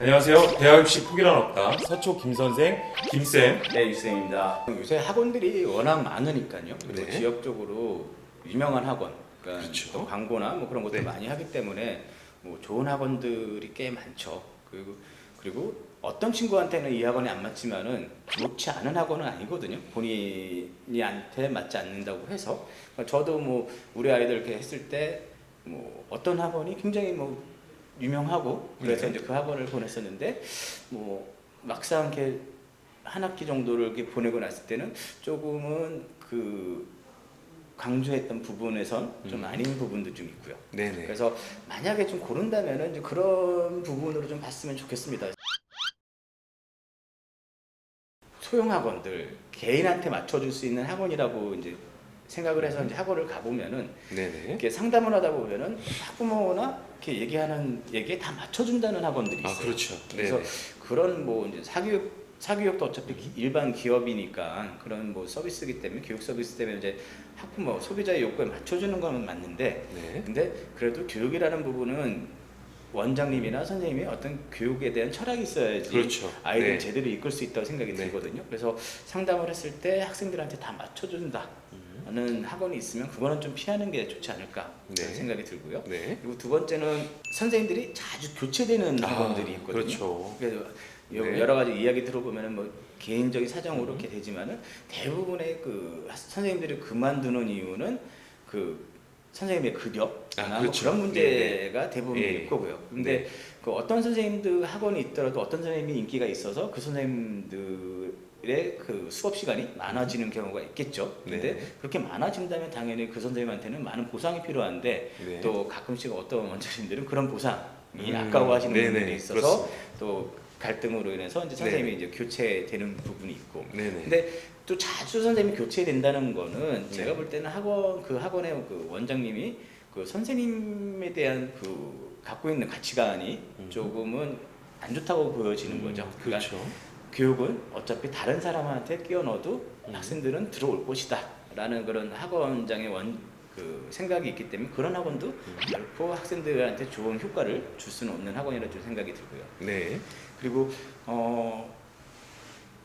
안녕하세요. 대학 입시 포기란 없다. 서초 김선생, 김쌤. 네, 유쌤입니다. 요새 학원들이 워낙 많으니까요. 그리고 네. 지역적으로 유명한 학원, 그러니까 그렇죠. 또 광고나 뭐 그런 것들 네. 많이 하기 때문에 뭐 좋은 학원들이 꽤 많죠. 그리고 어떤 친구한테는 이 학원이 안 맞지만은 좋지 않은 학원은 아니거든요. 본인이한테 맞지 않는다고 해서. 그러니까 저도 뭐 우리 아이들 이렇게 했을 때 뭐 어떤 학원이 굉장히 뭐 유명하고 그래서 네. 이제 그 학원을 보냈었는데 뭐 막상 이렇게 한 학기 정도를 이렇게 보내고 났을 때는 조금은 그 강조했던 부분에선 좀 아닌 부분도 좀 있고요. 네네. 그래서 만약에 좀 고른다면은 이제 그런 부분으로 좀 봤으면 좋겠습니다. 소형 학원들 개인한테 맞춰줄 수 있는 학원이라고 이제 생각을 해서 이제 학원을 가보면은 네네. 이렇게 상담을 하다 보면은 학부모나 이렇게 얘기하는 얘기에 다 맞춰준다는 학원들이 있어요. 아, 그렇죠. 그래서 네네. 그런 뭐 이제 사교육도 어차피 일반 기업이니까 그런 뭐 서비스이기 때문에 교육 서비스 때문에 이제 학부모 소비자의 욕구에 맞춰주는 건 맞는데 네. 근데 그래도 교육이라는 부분은 원장님이나 선생님이 어떤 교육에 대한 철학이 있어야지 그렇죠. 아이들을 네. 제대로 이끌 수 있다고 생각이 네. 들거든요. 그래서 상담을 했을 때 학생들한테 다 맞춰준다 하는 학원이 있으면 그거는 좀 피하는 게 좋지 않을까 네. 생각이 들고요. 네. 그리고 두 번째는 선생님들이 자주 교체되는 학원들이 있거든요. 그렇죠. 그래서 네. 여러 가지 이야기 들어보면은 뭐 개인적인 사정으로 이렇게 되지만은 대부분의 그 선생님들이 그만두는 이유는 그 선생님의 급여나 뭐 그렇죠. 그런 문제가 대부분일 예. 거고요. 근데 그 어떤 선생님들 학원이 있더라도 어떤 선생님이 인기가 있어서 그 선생님들의 그 수업 시간이 많아지는 경우가 있겠죠. 근데 네. 그렇게 많아진다면 당연히 그 선생님한테는 많은 보상이 필요한데 네. 또 가끔씩 어떤 원장님들은 그런 보상이 아까워하시는 네네. 분들이 있어서 그렇습니다. 또 갈등으로 인해서 이제 선생님이 이제 교체되는 부분이 있고. 네네. 근데 또 자주 선생님이 교체된다는 거는 네. 제가 볼 때는 그 학원의 그 원장님이 그 선생님에 대한 그 갖고 있는 가치관이 조금은 안 좋다고 보여지는 거죠. 그러니까 그렇죠. 교육은 어차피 다른 사람한테 끼워 넣어도 학생들은 들어올 것이다라는 그런 학원장의 그 생각이 있기 때문에 그런 학원도 결코 학생들한테 좋은 효과를 줄 수는 없는 학원이라고 좀 생각이 들고요. 네. 그리고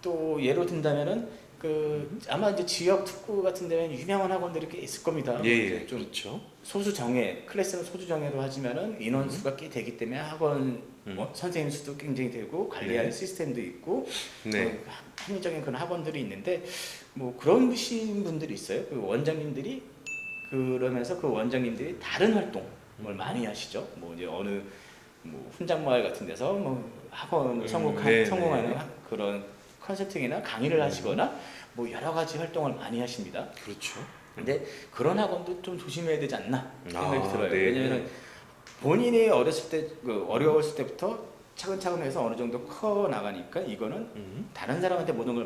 또 예로 든다면은 그 아마 이제 지역 특구 같은 데는 유명한 학원들이 꽤 있을 겁니다. 예, 이제 좀 그렇죠. 소수 정예 클래스는 소수 정예로 하지만은 인원수가 꽤 되기 때문에 학원 선생님 수도 굉장히 되고 관리하는 네. 시스템도 있고 네. 합리적인 그런 학원들이 있는데 뭐 그런 분들이 있어요. 그 원장님들이 그러면서 그 원장님들이 다른 활동을 많이 하시죠. 뭐 이제 어느 뭐 훈장마을 같은 데서 뭐 학원 네, 성공하는 네. 그런 컨설팅이나 강의를 하시거나 뭐 여러 가지 활동을 많이 하십니다. 그렇죠. 근데 그런 학원도 좀 조심해야 되지 않나 생각이 들어요. 네. 왜냐하면 본인이 어렸을 때 어려웠을 때부터 차근차근 해서 어느 정도 커 나가니까 이거는 다른 사람한테 모든 걸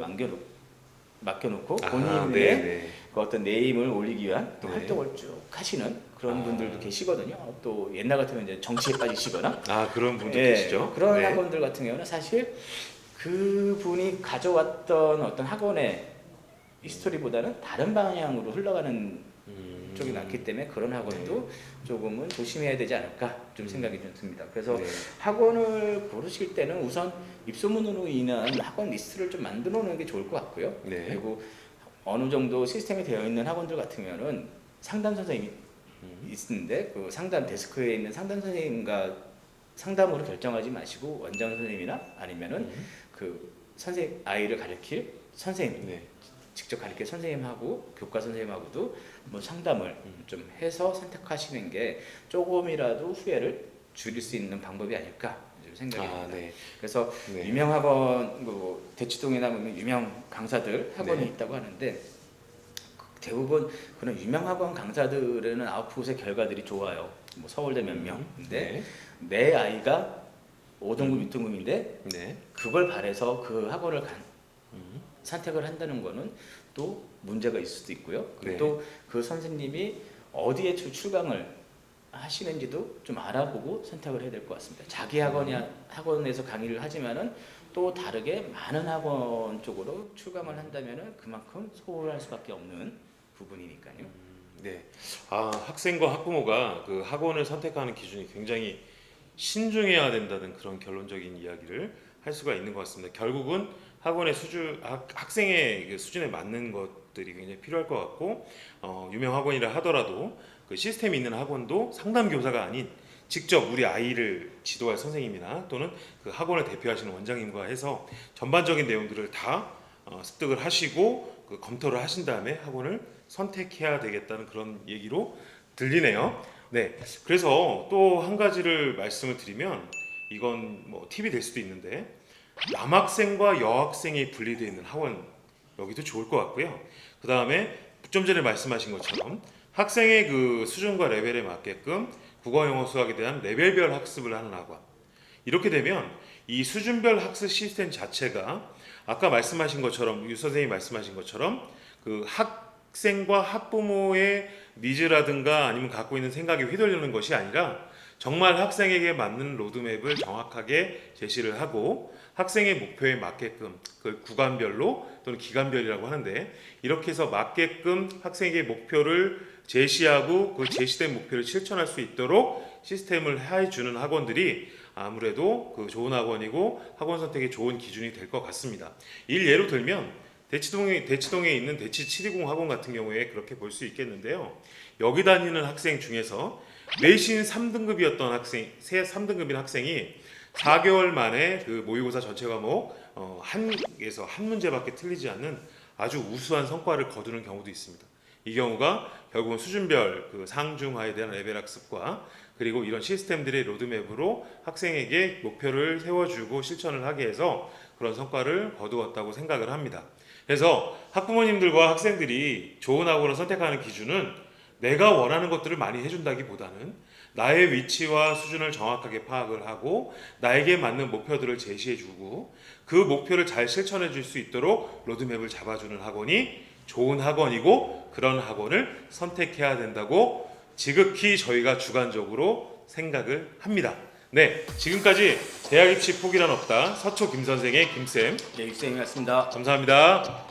맡겨놓고 본인의 네네. 그 어떤 네임을 올리기 위한 또 네. 활동을 쭉 하시는 그런 분들도 계시거든요. 또 옛날 같으면 이제 정치에 빠지시거나 그런 분도 예, 계시죠. 그런 네. 학원들 같은 경우는 사실 그분이 가져왔던 어떤 학원의 히스토리보다는 다른 방향으로 흘러가는 쪽이 많기 때문에 그런 학원도 조금은 조심해야 되지 않을까 좀 생각이 좀 듭니다. 그래서 네. 학원을 고르실 때는 우선 입소문으로 인한 학원 리스트를 좀 만들어 놓는 게 좋을 것 같고요. 네. 그리고 어느 정도 시스템이 되어 있는 학원들 같은 경우는 상담 선생님이 있는데 그 상담 데스크에 있는 상담 선생님과 상담으로 결정하지 마시고 원장 선생님이나 아니면은 그 아이를 가르칠 선생님 네. 직접 가르칠 선생님하고 교과 선생님하고도 뭐 상담을 좀 해서 선택하시는 게 조금이라도 후회를 줄일 수 있는 방법이 아닐까 좀 생각이 듭니다. 네. 그래서 네. 유명 학원 뭐 대치동이나 보면 유명 강사들 학원이 네. 있다고 하는데 대부분 그런 유명 학원 강사들은 아웃풋의 결과들이 좋아요. 뭐 서울대 몇 명. 근데 내 아이가 5등급, 6등급인데 네. 그걸 바래서 그 학원을 선택을 한다는 거는 또 문제가 있을 수도 있고요. 네. 또 그 선생님이 어디에 출강을 하시는지도 좀 알아보고 선택을 해야 될 것 같습니다. 자기 학원에서 강의를 하지만은 또 다르게 많은 학원 쪽으로 출강을 한다면은 그만큼 소홀할 수밖에 없는 부분이니까요. 네. 학생과 학부모가 그 학원을 선택하는 기준이 굉장히 신중해야 된다는 그런 결론적인 이야기를 할 수가 있는 것 같습니다. 결국은 학원의 학생의 그 수준에 맞는 것들이 굉장히 필요할 것 같고, 유명 학원이라 하더라도 그 시스템이 있는 학원도 상담 교사가 아닌 직접 우리 아이를 지도할 선생님이나 또는 그 학원을 대표하시는 원장님과 해서 전반적인 내용들을 다 습득을 하시고 그 검토를 하신 다음에 학원을 선택해야 되겠다는 그런 얘기로 들리네요. 네, 그래서 또 한 가지를 말씀을 드리면, 이건 뭐 팁이 될 수도 있는데, 남학생과 여학생이 분리되어 있는 학원, 여기도 좋을 것 같고요. 그 다음에 좀 전에 말씀하신 것처럼 학생의 그 수준과 레벨에 맞게끔 국어, 영어, 수학에 대한 레벨별 학습을 하는 학원. 이렇게 되면 이 수준별 학습 시스템 자체가 아까 말씀하신 것처럼, 유 선생님이 말씀하신 것처럼 그 학생과 학부모의 니즈라든가 아니면 갖고 있는 생각에 휘둘리는 것이 아니라 정말 학생에게 맞는 로드맵을 정확하게 제시를 하고 학생의 목표에 맞게끔, 그 구간별로 또는 기간별이라고 하는데, 이렇게 해서 맞게끔 학생에게 목표를 제시하고 그 제시된 목표를 실천할 수 있도록 시스템을 해주는 학원들이 아무래도 그 좋은 학원이고 학원 선택의 좋은 기준이 될 것 같습니다. 예로 들면 대치동에 있는 대치 720 학원 같은 경우에 그렇게 볼 수 있겠는데요. 여기 다니는 학생 중에서 내신 3등급이었던 학생, 3등급인 학생이 4개월 만에 그 모의고사 전체 과목 한에서 한 문제밖에 틀리지 않는 아주 우수한 성과를 거두는 경우도 있습니다. 이 경우가 결국은 수준별 그 상중하에 대한 레벨 학습과 그리고 이런 시스템들의 로드맵으로 학생에게 목표를 세워주고 실천을 하게 해서 그런 성과를 거두었다고 생각을 합니다. 그래서 학부모님들과 학생들이 좋은 학원을 선택하는 기준은 내가 원하는 것들을 많이 해준다기보다는 나의 위치와 수준을 정확하게 파악을 하고 나에게 맞는 목표들을 제시해주고 그 목표를 잘 실천해 줄 수 있도록 로드맵을 잡아주는 학원이 좋은 학원이고, 그런 학원을 선택해야 된다고 지극히 저희가 주관적으로 생각을 합니다. 네, 지금까지 대학 입시 포기란 없다 서초 김 선생의 김쌤, 네, 육생이었습니다. 감사합니다.